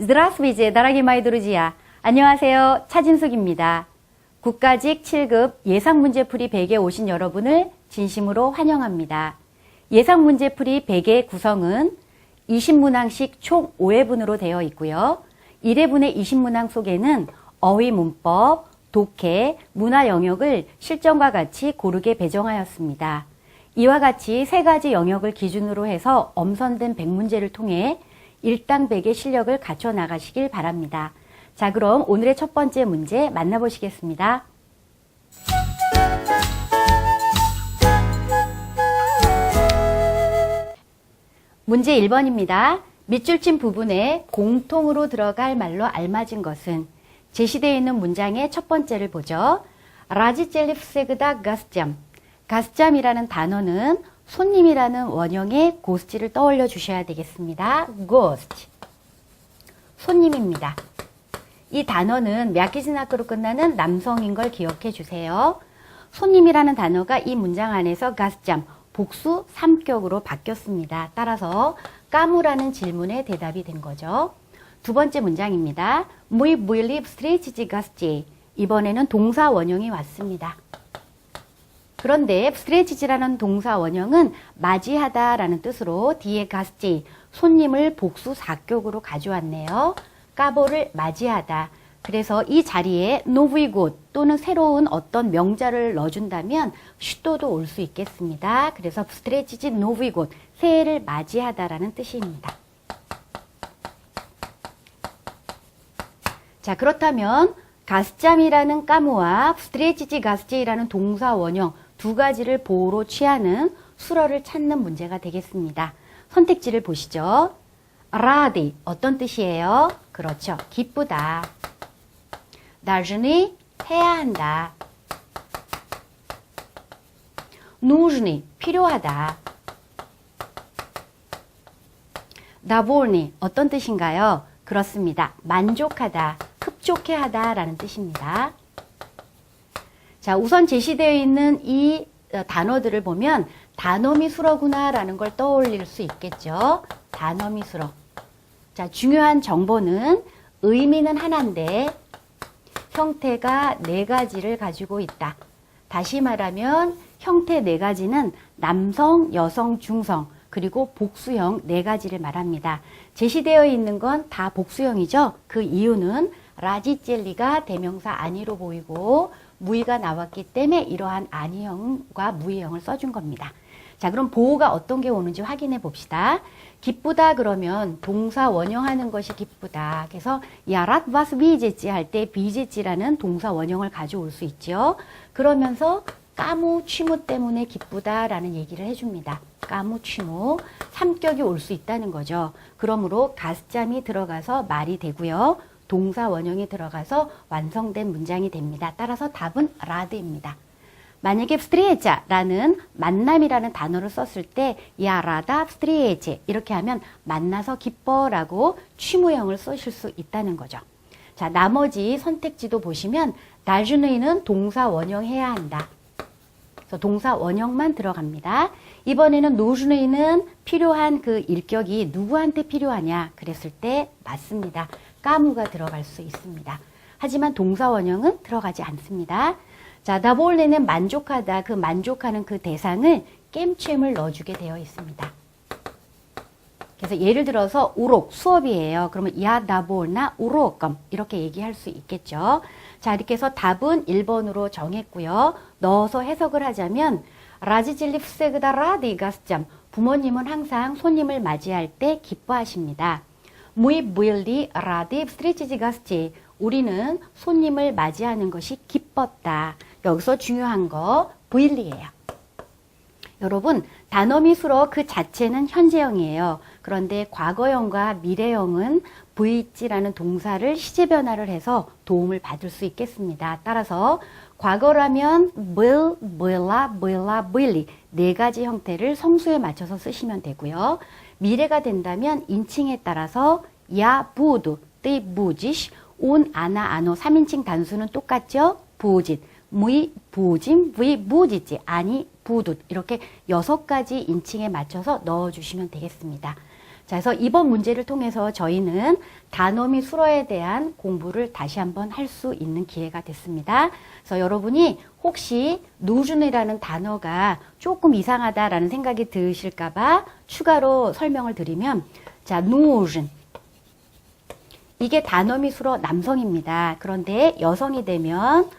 Здравствуйте, дорогие мои друзья. 안녕하세요. 차진숙입니다. 국가직 7급 예상문제풀이 100에 오신 여러분을 진심으로 환영합니다. 예상문제풀이 100의 구성은 20문항씩 총 5회분으로 되어 있고요. 1회분의 20문항 속에는 어휘 문법, 독해, 문화 영역을 실전과 같이 고르게 배정하였습니다. 이와 같이 세 가지 영역을 기준으로 해서 엄선된 100문제를 통해 일당 100의 실력을 갖춰 나가시길 바랍니다. 자, 그럼 오늘의 첫 번째 문제 만나보시겠습니다. 문제 1번입니다. 밑줄 친 부분에 공통으로 들어갈 말로 알맞은 것은 제시되어 있는 문장의 첫 번째를 보죠. 라지젤리 프세그다 가스잠. 가스잠이라는 단어는 손님이라는 원형의 고스트를 떠올려 주셔야 되겠습니다. ghost. 손님입니다. 이 단어는 мя키즈나크로 끝나는 남성인 걸 기억해 주세요. 손님이라는 단어가 이 문장 안에서 가스잠, 복수 3격으로 바뀌었습니다. 따라서 까무라는 질문에 대답이 된 거죠. 두 번째 문장입니다. Мы были встретить гостей. 이번에는 동사 원형이 왔습니다. 그런데 встрет이라는 동사 원형은 맞이하다라는 뜻으로 뒤에 гостей, 손님을 복수 4격으로 가져왔네요. 까보를 맞이하다. 그래서 이 자리에 новый год 또는 새로운 어떤 명자를 넣어준다면 슈도도 올 수 있겠습니다. 그래서 встретить новый год, 새해를 맞이하다라는 뜻입니다. 자, 그렇다면 가스잠이라는 까무와 встретить гостей라는 동사 원형 두 가지를 보호로 취하는 수러를 찾는 문제가 되겠습니다. 선택지를 보시죠. 라디 어떤 뜻이에요? 그렇죠. 기쁘다. должны 해야 한다. нужны 필요하다. довольны 어떤 뜻인가요? 그렇습니다. 만족하다, 흡족해 하다라는 뜻입니다. 자, 우선 제시되어 있는 이 단어들을 보면 단어미 수러구나라는 걸 떠올릴 수 있겠죠. 단어미 수러. 자, 중요한 정보는 의미는 하나인데 형태가 네 가지를 가지고 있다. 다시 말하면 형태 네 가지는 남성, 여성, 중성, 그리고 복수형 네 가지를 말합니다. 제시되어 있는 건 다 복수형이죠. 그 이유는 라지젤리가 대명사 아니로 보이고 무의가 나왔기 때문에 이러한 아니형과 무의형을 써준 겁니다. 자, 그럼 보호가 어떤 게 오는지 확인해 봅시다. 기쁘다 그러면 동사 원형하는 것이 기쁘다. 그래서 야랏 바스 비제찌 할 때 비제찌라는 동사 원형을 가져올 수 있죠. 그러면서 까무 취무 때문에 기쁘다라는 얘기를 해줍니다. 까무 취무 3격이 올 수 있다는 거죠. 그러므로 가스잠이 들어가서 말이 되고요. 동사 원형이 들어가서 완성된 문장이 됩니다. 따라서 답은 라드입니다. 만약에 встреча라는 만남이라는 단어를 썼을 때 야 라다 встречи 이렇게 하면 만나서 기뻐라고 취무형을 쓰실 수 있다는 거죠. 자, 나머지 선택지도 보시면 должны는 동사 원형 해야 한다. 그래서 동사 원형만 들어갑니다. 이번에는 нужны는 필요한 그 일격이 누구한테 필요하냐 그랬을 때 맞습니다. 까무가 들어갈 수 있습니다. 하지만 동사 원형은 들어가지 않습니다. 자, довольны는 만족하다, 그 만족하는 그 대상을 깸챔을 넣어주게 되어 있습니다. 그래서 예를 들어서 우록, 수업이에요. 그러면 я довольна уроком 이렇게 얘기할 수 있겠죠. 자, 이렇게 해서 답은 1번으로 정했고요. 넣어서 해석을 하자면 라지젤리 프세그다 라디 가스잠, 부모님은 항상 손님을 맞이할 때 기뻐하십니다. Мы были рады встретить гостей. 우리는 손님을 맞이하는 것이 기뻤다. 여기서 중요한 거 by리예요. 여러분, 단어미 수러 그 자체는 현재형이에요. 그런데 과거형과 미래형은 by지라는 동사를 시제 변화를 해서 도움을 받을 수 있겠습니다. 따라서 과거라면 был, была, была, были 네 가지 형태를 성수에 맞춰서 쓰시면 되고요. 미래가 된다면 인칭에 따라서 я буду, ты будешь, он, она, оно 3인칭 단수는 똑같죠? будет, мы будем, вы будете, они, будут 이렇게 6가지 인칭에 맞춰서 넣어주시면 되겠습니다. 자, 그래서 이번 문제를 통해서 저희는 단어 및 수어에 대한 공부를 다시 한번 할 수 있는 기회가 됐습니다. 그래서 여러분이 혹시 누준이라는 단어가 조금 이상하다라는 생각이 드실까봐 추가로 설명을 드리면, 자, 누준. 이게 단어 및 수어 남성입니다. 그런데 여성이 되면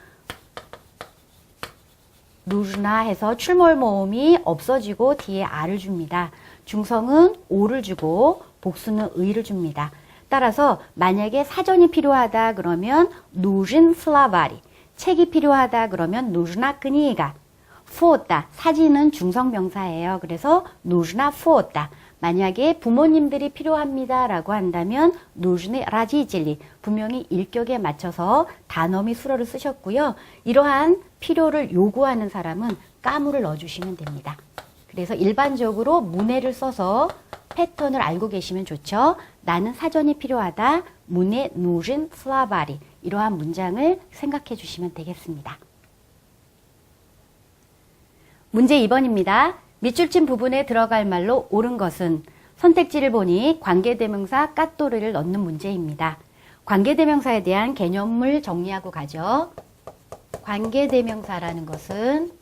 누르나 해서 출몰 모음이 없어지고 뒤에 아를 줍니다. 중성은 오를 주고 복수는 의를 줍니다. 따라서 만약에 사전이 필요하다 그러면 누른 슬라바리, 책이 필요하다 그러면 누르나 끄니가, 포다, 사진은 중성명사예요. 그래서 누르나 포다. 만약에 부모님들이 필요합니다 라고 한다면 누르네 라지질리, 분명히 일격에 맞춰서 단어 및 수어를 쓰셨고요. 이러한 필요를 요구하는 사람은 까무를 넣어주시면 됩니다. 그래서 일반적으로 문해를 써서 패턴을 알고 계시면 좋죠. 나는 사전이 필요하다. 문해 누른 슬라바리. 이러한 문장을 생각해 주시면 되겠습니다. 문제 2번입니다. 밑줄 친 부분에 들어갈 말로 옳은 것은, 선택지를 보니 관계대명사 까또르를 넣는 문제입니다. 관계대명사에 대한 개념을 정리하고 가죠. 관계대명사라는 것은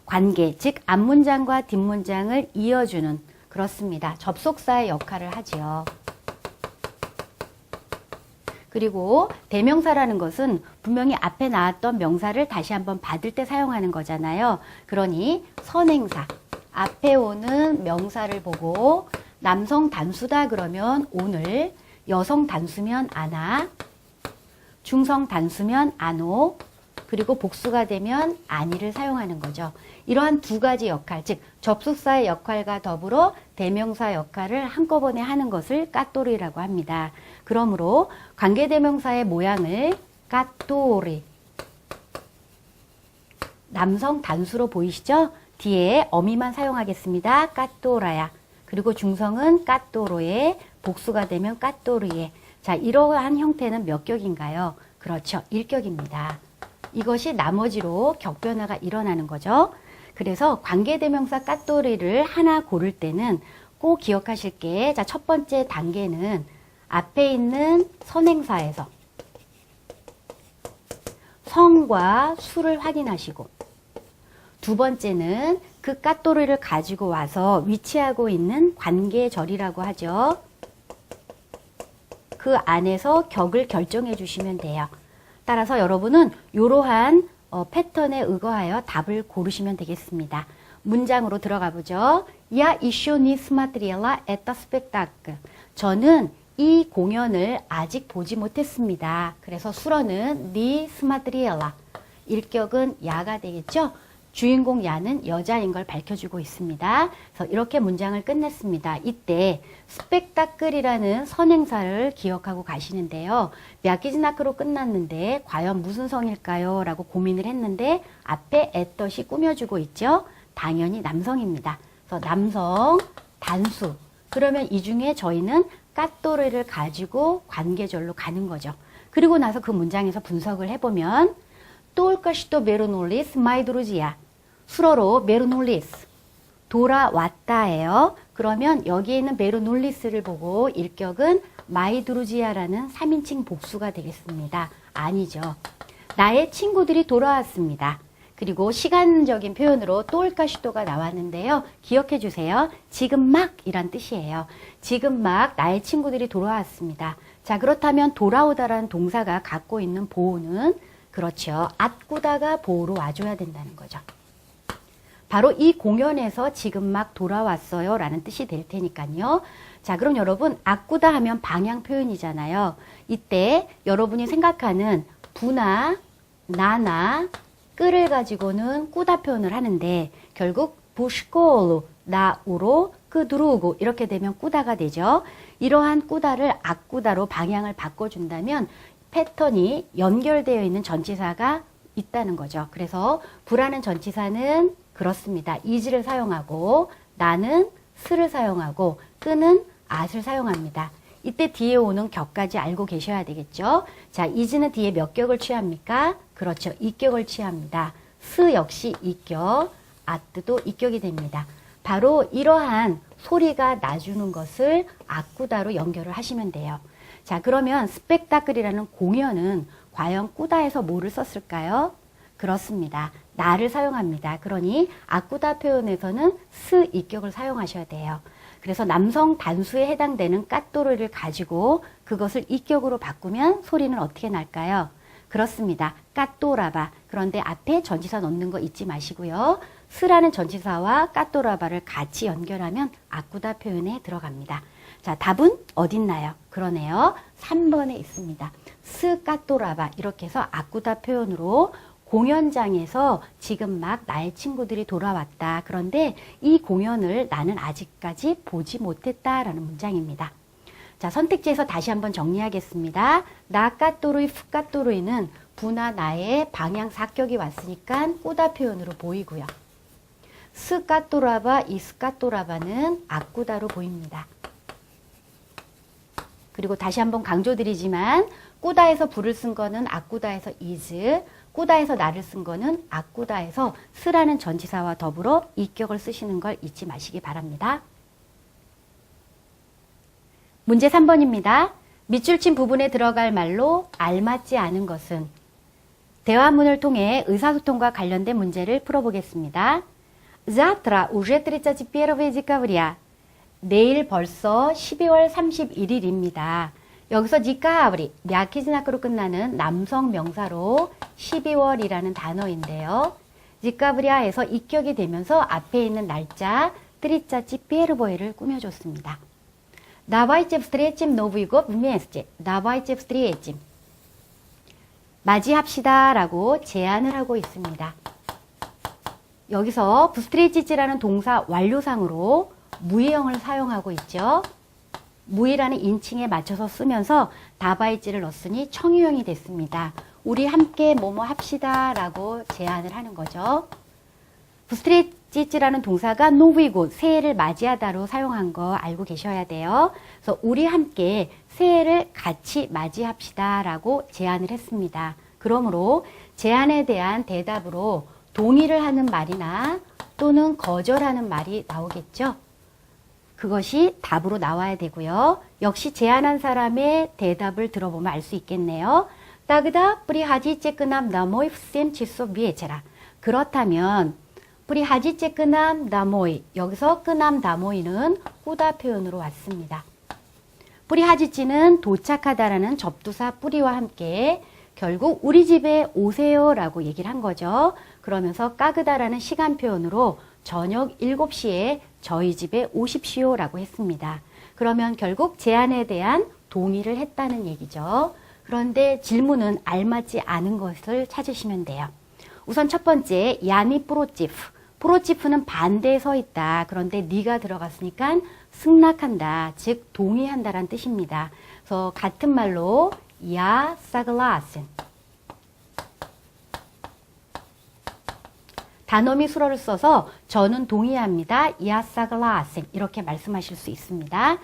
관계, 즉 앞문장과 뒷문장을 이어주는, 그렇습니다. 접속사의 역할을 하지요. 그리고 대명사라는 것은 분명히 앞에 나왔던 명사를 다시 한번 받을 때 사용하는 거잖아요. 그러니 선행사, 앞에 오는 명사를 보고 남성 단수다 그러면 오늘, 여성 단수면 아나, 중성 단수면 아노, 그리고 복수가 되면 아니를 사용하는 거죠. 이러한 두 가지 역할, 즉 접속사의 역할과 더불어 대명사 역할을 한꺼번에 하는 것을 까또리라고 합니다. 그러므로 관계대명사의 모양을 까또리, 남성 단수로 보이시죠? 뒤에 어미만 사용하겠습니다. 까또라야. 그리고 중성은 까또로에, 복수가 되면 까또르에. 자, 이러한 형태는 몇 격인가요? 그렇죠. 1격입니다. 이것이 나머지로 격변화가 일어나는 거죠. 그래서 관계대명사 까또리를 하나 고를 때는 꼭 기억하실 게, 자, 첫 번째 단계는 앞에 있는 선행사에서 성과 수를 확인하시고, 두 번째는 그 까또리를 가지고 와서 위치하고 있는 관계절이라고 하죠. 그 안에서 격을 결정해 주시면 돼요. 따라서 여러분은 이러한 패턴에 의거하여 답을 고르시면 되겠습니다. 문장으로 들어가 보죠. Я еще не смотрела это спектакль. 저는 이 공연을 아직 보지 못했습니다. 그래서 수어는 니 스마트리엘라. 일격은 야가 되겠죠. 주인공 야는 여자인 걸 밝혀주고 있습니다. 그래서 이렇게 문장을 끝냈습니다. 이때 스펙타클이라는 선행사를 기억하고 가시는데요. 미야키즈나크로 끝났는데 과연 무슨 성일까요? 라고 고민을 했는데 앞에 애덫이 꾸며주고 있죠. 당연히 남성입니다. 그래서 남성, 단수. 그러면 이 중에 저희는 까또르를 가지고 관계절로 가는 거죠. 그리고 나서 그 문장에서 분석을 해보면 똘까시도 메르놀리스 마이드루지야. 수어로 메르놀리스, 돌아왔다예요. 그러면 여기에 있는 메르놀리스를 보고 일격은 마이드루지야라는 3인칭 복수가 되겠습니다. 아니죠. 나의 친구들이 돌아왔습니다. 그리고 시간적인 표현으로 똘까시도가 나왔는데요. 기억해 주세요. 지금 막 이란 뜻이에요. 지금 막 나의 친구들이 돌아왔습니다. 자, 그렇다면 돌아오다라는 동사가 갖고 있는 보호는, 그렇죠. 앗구다가 보호로 와줘야 된다는 거죠. 바로 이 공연에서 지금 막 돌아왔어요 라는 뜻이 될 테니까요. 자, 그럼 여러분 앗구다 하면 방향 표현이잖아요. 이때 여러분이 생각하는 부나 나나 끄를 가지고는 꾸다 표현을 하는데 결국 부시콜로 나우로 끄두르고 이렇게 되면 꾸다가 되죠. 이러한 꾸다를 앗구다로 방향을 바꿔준다면 패턴이 연결되어 있는 전치사가 있다는 거죠. 그래서 부라는 전치사는 그렇습니다. is를 사용하고 나는 스를 사용하고 끄는 at을 사용합니다. 이때 뒤에 오는 격까지 알고 계셔야 되겠죠. 자, is는 뒤에 몇 격을 취합니까? 그렇죠. 2격을 취합니다. 스 역시 2격, at도 2격이 됩니다. 바로 이러한 소리가 나주는 것을 아꾸다로 연결을 하시면 돼요. 자, 그러면 스펙타클이라는 공연은 과연 꾸다에서 뭐를 썼을까요? 그렇습니다. 나를 사용합니다. 그러니 아꾸다 표현에서는 스 입격을 사용하셔야 돼요. 그래서 남성 단수에 해당되는 까또르를 가지고 그것을 입격으로 바꾸면 소리는 어떻게 날까요? 그렇습니다. 까또라바. 그런데 앞에 전치사 넣는 거 잊지 마시고요. 스라는 전치사와 까또라바를 같이 연결하면 아꾸다 표현에 들어갑니다. 자, 답은 어딨나요? 그러네요. 3번에 있습니다. 스 까또라바 이렇게 해서 아꾸다 표현으로 공연장에서 지금 막 나의 친구들이 돌아왔다. 그런데 이 공연을 나는 아직까지 보지 못했다라는 문장입니다. 자, 선택지에서 다시 한번 정리하겠습니다. 나 까또루이 푸 까또루이는 부나 나의 방향 사격이 왔으니까 꾸다 표현으로 보이고요. 스 까또라바 이 스 까또라바는 아꾸다로 보입니다. 그리고 다시 한번 강조드리지만 꾸다에서 부를 쓴 거는 아꾸다에서 is, 꾸다에서 나를 쓴 거는 아꾸다에서 스라는 전치사와 더불어 이격을 쓰시는 걸 잊지 마시기 바랍니다. 문제 3번입니다. 밑줄 친 부분에 들어갈 말로 알맞지 않은 것은? 대화문을 통해 의사소통과 관련된 문제를 풀어보겠습니다. Завтра уже 31 декабря. 내일 벌써 12월 31일입니다. 여기서 디카브리, 냐키즈나크로 끝나는 남성 명사로 12월이라는 단어인데요. 디카브리아에서 입격이 되면서 앞에 있는 날짜 트리짜치 피에르보이를 꾸며줬습니다. Давайте встретим Новый год вместе. Давайте встретим. 맞이합시다 라고 제안을 하고 있습니다. 여기서 부스트레치지라는 동사 완료상으로 무의형을 사용하고 있죠. 무의라는 인칭에 맞춰서 쓰면서 다바이지를 넣었으니 청유형이 됐습니다. 우리 함께 뭐뭐 합시다 라고 제안을 하는 거죠. 부스트레치지라는 동사가 노비고 새해를 맞이하다로 사용한 거 알고 계셔야 돼요. 그래서 우리 함께 새해를 같이 맞이합시다 라고 제안을 했습니다. 그러므로 제안에 대한 대답으로 동의를 하는 말이나 또는 거절하는 말이 나오겠죠. 그것이 답으로 나와야 되고요. 역시 제안한 사람의 대답을 들어보면 알 수 있겠네요. 따그다 뿌리하지째 끄남 나모이 푸셈 치소 비에체라. 그렇다면 뿌리하지째 끄남 나모이, 여기서 끄남 나모이는 꾸다 표현으로 왔습니다. 뿌리하지찌는 도착하다라는 접두사 뿌리와 함께 결국 우리 집에 오세요 라고 얘기를 한 거죠. 그러면서 까그다라는 시간 표현으로 저녁 7시에 저희 집에 오십시오 라고 했습니다. 그러면 결국 제안에 대한 동의를 했다는 얘기죠. 그런데 질문은 알맞지 않은 것을 찾으시면 돼요. 우선 첫 번째, 야니 프로치프. 프로치프는 반대에 서 있다. 그런데 니가 들어갔으니까 승낙한다. 즉 동의한다란 뜻입니다. 그래서 같은 말로 야 사글라슨. 단어미 수로를 써서 저는 동의합니다. 야 사글라슨 이렇게 말씀하실 수 있습니다.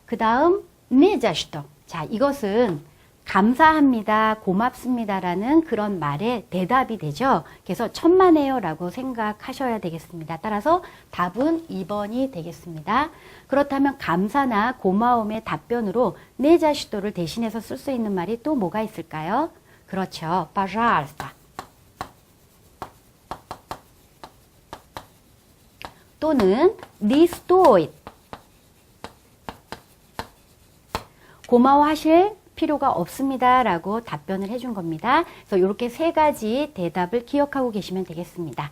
그 다음 네자슈터. 자, 이것은 감사합니다, 고맙습니다라는 그런 말의 대답이 되죠. 그래서 천만에요 라고 생각하셔야 되겠습니다. 따라서 답은 2번이 되겠습니다. 그렇다면 감사나 고마움의 답변으로 네자슈토를 대신해서 쓸 수 있는 말이 또 뭐가 있을까요? 그렇죠. пожалуйста. 또는 не стоит. 고마워하실 필요가 없습니다 라고 답변을 해준 겁니다. 그래서 이렇게 세 가지 대답을 기억하고 계시면 되겠습니다.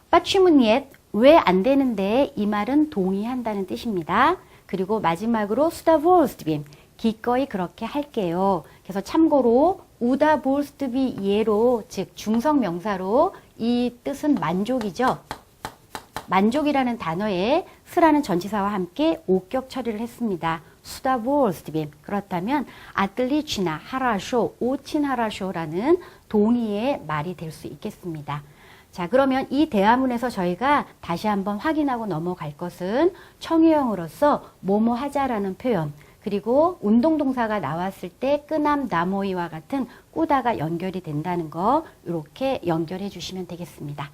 почему нет? 왜 안 되는데? 이 말은 동의한다는 뜻입니다. 그리고 마지막으로 с удовольствием. 기꺼이 그렇게 할게요. 그래서 참고로 удовольствие로 즉 중성 명사로 이 뜻은 만족이죠. 만족이라는 단어에 스라는 전치사와 함께 옥격 처리를 했습니다. с удовольствием. 그렇다면 отлично, хорошо, очень хорошо라는 동의의 말이 될 수 있겠습니다. 자, 그러면 이 대화문에서 저희가 다시 한번 확인하고 넘어갈 것은 청유형으로서 뭐뭐 하자라는 표현, 그리고 운동동사가 나왔을 때 끄남 나모이와 같은 꾸다가 연결이 된다는 거 이렇게 연결해 주시면 되겠습니다.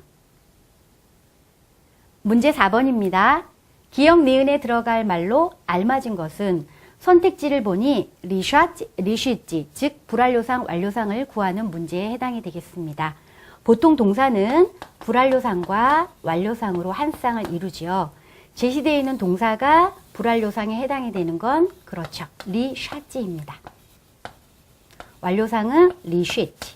문제 4번입니다. 기역 니은에 들어갈 말로 알맞은 것은 선택지를 보니 리쉬지, 즉 불완료상, 완료상을 구하는 문제에 해당이 되겠습니다. 보통 동사는 불완료상과 완료상으로 한 쌍을 이루지요. 제시되어 있는 동사가 불완료상에 해당이 되는 건 그렇죠. 리쉬지입니다. 완료상은 리쉬지.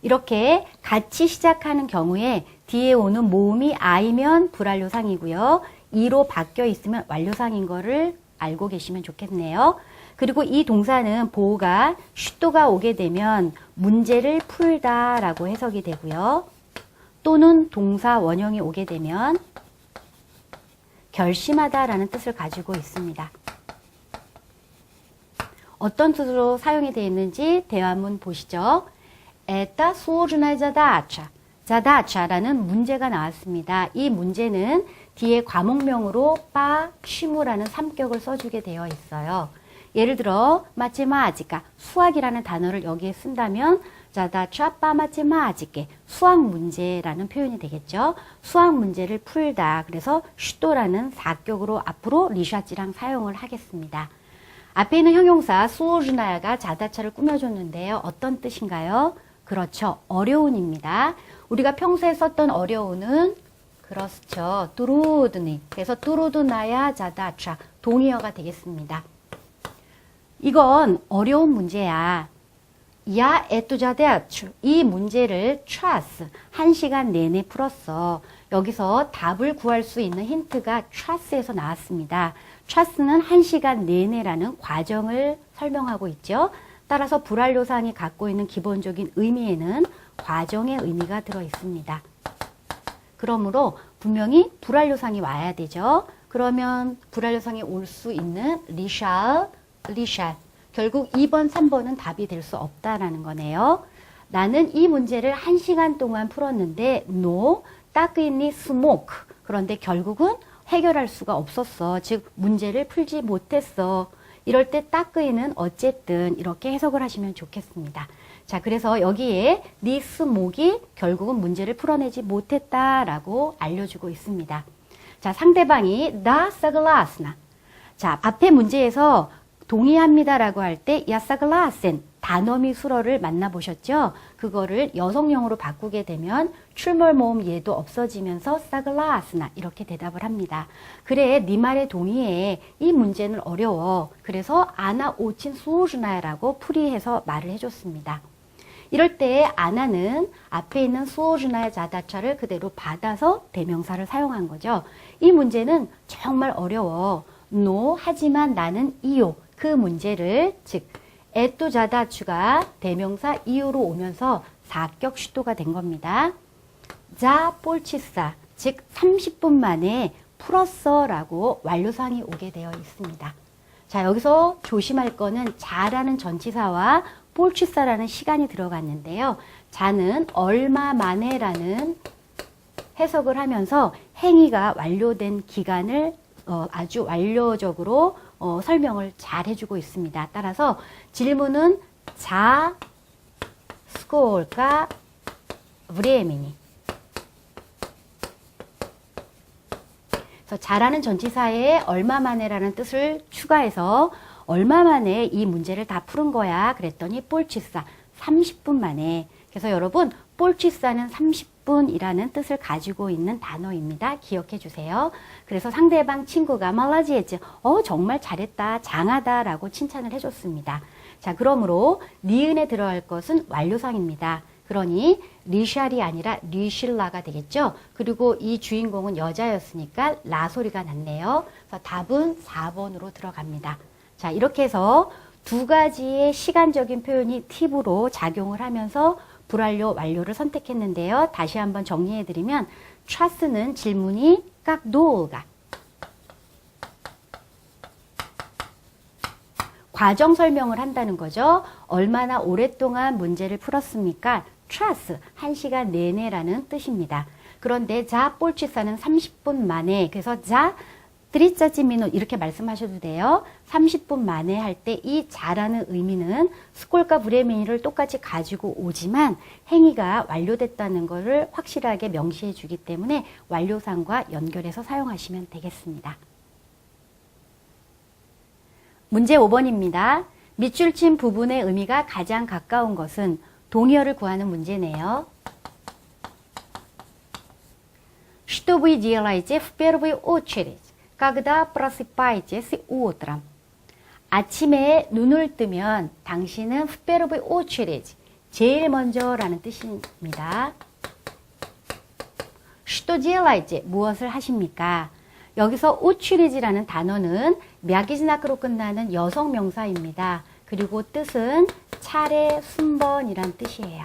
이렇게 같이 시작하는 경우에 뒤에 오는 모음이 I면 불완료상이고요. E로 바뀌어 있으면 완료상인 거를 알고 계시면 좋겠네요. 그리고 이 동사는 보호가 슈도가 오게 되면 문제를 풀다 라고 해석이 되고요. 또는 동사 원형이 오게 되면 결심하다 라는 뜻을 가지고 있습니다. 어떤 뜻으로 사용이 되어 있는지 대화문 보시죠. Это сложная задача. 자다차라는 문제가 나왔습니다. 이 문제는 뒤에 과목명으로 빠, 쉬무라는 3격을 써주게 되어 있어요. 예를 들어 마테마티카, 수학이라는 단어를 여기에 쓴다면 자다차 빠 마테마티케, 수학 문제라는 표현이 되겠죠. 수학 문제를 풀다. 그래서 슈도라는 4격으로 앞으로 리샤지랑 사용을 하겠습니다. 앞에 있는 형용사 수오주나야가 자다차를 꾸며줬는데요. 어떤 뜻인가요? 그렇죠. 어려운입니다. 우리가 평소에 썼던 어려운은 그렇죠. 뚜루드니. 그래서 뚜루드나야 자다차. 동의어가 되겠습니다. 이건 어려운 문제야. 야 에뚜자데아추. 이 문제를 트라스 1시간 내내 풀었어. 여기서 답을 구할 수 있는 힌트가 트라스에서 나왔습니다. 트라스는 1시간 내내라는 과정을 설명하고 있죠. 따라서 불완료상이 갖고 있는 기본적인 의미에는 과정의 의미가 들어 있습니다. 그러므로 분명히 불완료상이 와야 되죠. 그러면 불완료상이 올 수 있는 리샬. 결국 2번, 3번은 답이 될 수 없다라는 거네요. 나는 이 문제를 1시간 동안 풀었는데 no, 따그니 스모크. 그런데 결국은 해결할 수가 없었어. 즉 문제를 풀지 못했어. 이럴 때 따끄이는 어쨌든 이렇게 해석을 하시면 좋겠습니다. 자, 그래서 여기에 니 스목이 결국은 문제를 풀어내지 못했다라고 알려주고 있습니다. 자, 상대방이 나 사글라스나. 자, 앞에 문제에서 동의합니다라고 할 때 야사글라센 단어미 수어를 만나보셨죠? 그거를 여성용으로 바꾸게 되면 출몰 모음 얘도 없어지면서 사글라스나 이렇게 대답을 합니다. 그래, 네 말에 동의해. 이 문제는 어려워. 그래서 아나 오친 수오주나라고 풀이해서 말을 해줬습니다. 이럴 때 아나는 앞에 있는 수오주나의 자다차를 그대로 받아서 대명사를 사용한 거죠. 이 문제는 정말 어려워. no, 하지만 나는 이요. 그 문제를 즉 에뚜자다추가 대명사 이유로 오면서 4격 슈도가 된 겁니다. 자 폴치사 즉 30분 만에 풀었어 라고 완료상이 오게 되어 있습니다. 자, 여기서 조심할 거는 자라는 전치사와 폴치사라는 시간이 들어갔는데요. 자는 얼마 만에 라는 해석을 하면서 행위가 완료된 기간을 아주 완료적으로 설명을 잘 해주고 있습니다. 따라서 질문은 자, 스콜까, 브레미니. 그래서 자라는 전치사에 얼마 만에라는 뜻을 추가해서 얼마 만에 이 문제를 다 푸른 거야. 그랬더니 폴치사 30분 만에. 그래서 여러분 폴치사는 30분이라는 뜻을 가지고 있는 단어입니다. 기억해 주세요. 그래서 상대방 친구가 말라지했지. 정말 잘했다. 장하다 라고 칭찬을 해줬습니다. 자, 그러므로 니은에 들어갈 것은 완료상입니다. 그러니 리샬이 아니라 리실라가 되겠죠. 그리고 이 주인공은 여자였으니까 라 소리가 났네요. 그래서 답은 4번으로 들어갑니다. 자, 이렇게 해서 두 가지의 시간적인 표현이 팁으로 작용을 하면서 불완료, 완료를 선택했는데요. 다시 한번 정리해드리면 트라스는 질문이 깍도가 과정 설명을 한다는 거죠. 얼마나 오랫동안 문제를 풀었습니까? 트라스, 1시간 내내라는 뜻입니다. 그런데 자 폴치사는 30분 만에, 그래서 자 30미노 이렇게 말씀하셔도 돼요. 30분 만에 할 때 이 자라는 의미는 스콜까 브레미니를 똑같이 가지고 오지만 행위가 완료됐다는 것을 확실하게 명시해 주기 때문에 완료상과 연결해서 사용하시면 되겠습니다. 문제 5번입니다. 밑줄 친 부분의 의미가 가장 가까운 것은 동의어를 구하는 문제네요. Что вы делаете в первую очередь, когда просыпаетесь утром? 아침에 눈을 뜨면 당신은 в первую очередь, 제일 먼저라는 뜻입니다. Что делаете? 무엇을 하십니까? 여기서 очеред이라는 단어는 мя기즈나크로 끝나는 여성 명사입니다. 그리고 뜻은 차례, 순번이란 뜻이에요.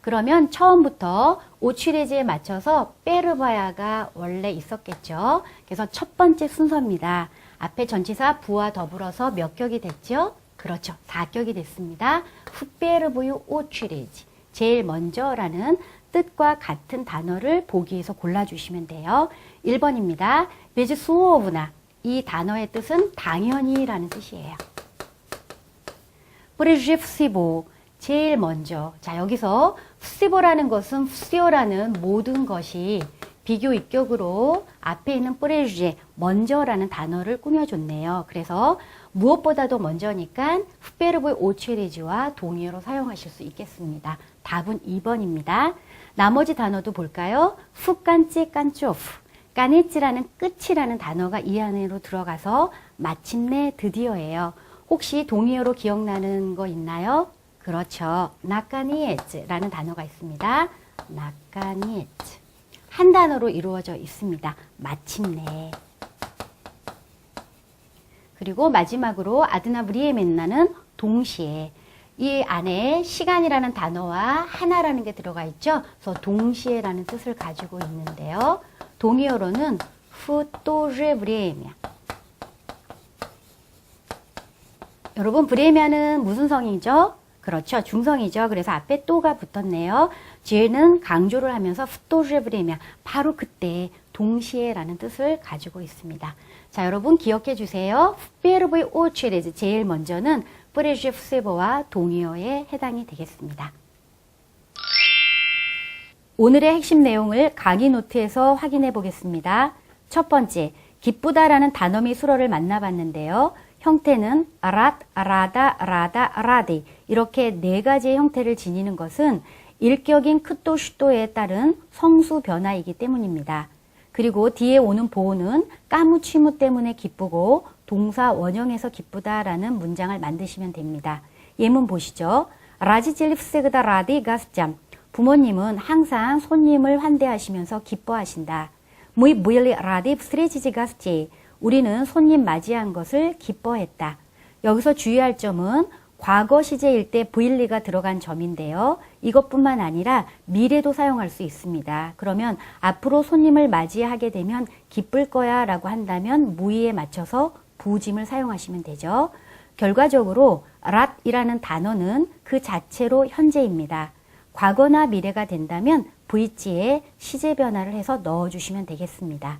그러면 처음부터 오취레지에 맞춰서 빼르바야가 원래 있었겠죠. 그래서 첫 번째 순서입니다. 앞에 전치사 부와 더불어서 몇 격이 됐죠? 그렇죠. 4격이 됐습니다. 후페르부유 오취레지, 제일 먼저라는 뜻과 같은 단어를 보기에서 골라주시면 돼요. 1번입니다. 베즈수오브나, 이 단어의 뜻은 당연히라는 뜻이에요. 프레제프시보, 제일 먼저. 자, 여기서 푸시보라는 것은 푸시오라는 모든 것이 비교 입격으로 앞에 있는 프레제, 먼저라는 단어를 꾸며줬네요. 그래서 무엇보다도 먼저니까 후페르브의 오체레지와 동의어로 사용하실 수 있겠습니다. 답은 2번입니다. 나머지 단어도 볼까요? 푸깐찌 깐쪼프, 까네찌라는 끝이라는 단어가 이 안으로 들어가서 마침내 드디어예요. 혹시 동의어로 기억나는 거 있나요? 그렇죠. 나까니에츠라는 단어가 있습니다. 나까니에츠. 한 단어로 이루어져 있습니다. 마침내. 그리고 마지막으로 아드나브리에멘나는 동시에. 이 안에 시간이라는 단어와 하나라는 게 들어가 있죠. 그래서 동시에라는 뜻을 가지고 있는데요. 동의어로는 후토르브리에미아. 여러분, 브레미아는 무슨 성이죠? 그렇죠. 중성이죠. 그래서 앞에 또가 붙었네요. 뒤에는 강조를 하면서 후토르브레미아, 바로 그때 동시에라는 뜻을 가지고 있습니다. 자, 여러분 기억해 주세요. 페르브의 오체레즈, 제일 먼저는 프레제프세보와 동의어에 해당이 되겠습니다. 오늘의 핵심 내용을 강의 노트에서 확인해 보겠습니다. 첫 번째, 기쁘다라는 단어 및 수어를 만나봤는데요. 형태는 아랏, 아라다, 아라다, 아라디 이렇게 네 가지의 형태를 지니는 것은 일격인 크또 슈또에 따른 성수 변화이기 때문입니다. 그리고 뒤에 오는 보호는 까무치무 때문에 기쁘고 동사 원형에서 기쁘다라는 문장을 만드시면 됩니다. 예문 보시죠. 라지젤리프세그다 라디 가스잠. 부모님은 항상 손님을 환대하시면서 기뻐하신다. 무이 무일리 라디 프스레지지 가스지. 우리는 손님 맞이한 것을 기뻐했다. 여기서 주의할 점은 과거 시제일 때 부일리가 들어간 점인데요. 이것뿐만 아니라 미래도 사용할 수 있습니다. 그러면 앞으로 손님을 맞이하게 되면 기쁠 거야 라고 한다면 무의에 맞춰서 부짐을 사용하시면 되죠. 결과적으로 랏이라는 단어는 그 자체로 현재입니다. 과거나 미래가 된다면 VG에 시제 변화를 해서 넣어주시면 되겠습니다.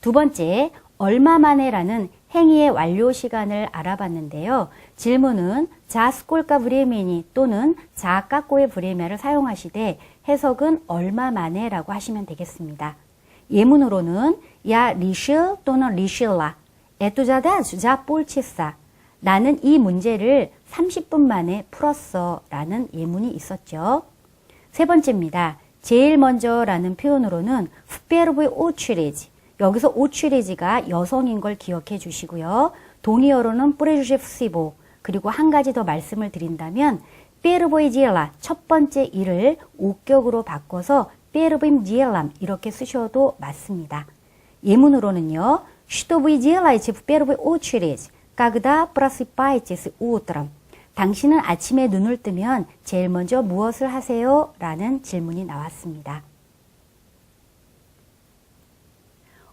두 번째, 얼마 만에라는 행위의 완료 시간을 알아봤는데요. 질문은 자 스콜까 브레미니 또는 자 까꼬의 브레미아를 사용하시되 해석은 얼마 만에라고 하시면 되겠습니다. 예문으로는 야 리슈 또는 리슐라 에투자다 주자 폴치사, 나는 이 문제를 30분 만에 풀었어 라는 예문이 있었죠. 세 번째입니다. 제일 먼저라는 표현으로는 후페르브의 오취레지, 여기서 오취레지가 여성인 걸 기억해 주시고요. 동의어로는 프레주제프시보, 그리고 한 가지 더 말씀을 드린다면 페르보이지엘라, 첫 번째 일을 오격으로 바꿔서 페르보임지엘람 이렇게 쓰셔도 맞습니다. 예문으로는요. Что вы делаете в первую очередь, когда просыпаетесь утром? 당신은 아침에 눈을 뜨면 제일 먼저 무엇을 하세요? 라는 질문이 나왔습니다.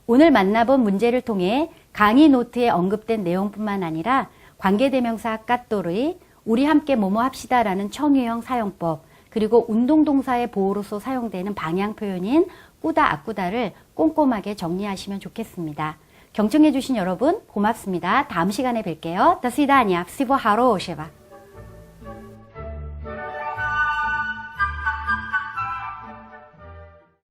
오늘 만나본 문제를 통해 강의 노트에 언급된 내용뿐만 아니라 관계대명사 까또르이, 우리 함께 뭐뭐 합시다라는 청유형 사용법, 그리고 운동동사의 보호로서 사용되는 방향 표현인 꾸다 아꾸다를 꼼꼼하게 정리하시면 좋겠습니다. 경청해주신 여러분 고맙습니다. 다음 시간에 뵐게요. До свидания. Всего хорошего.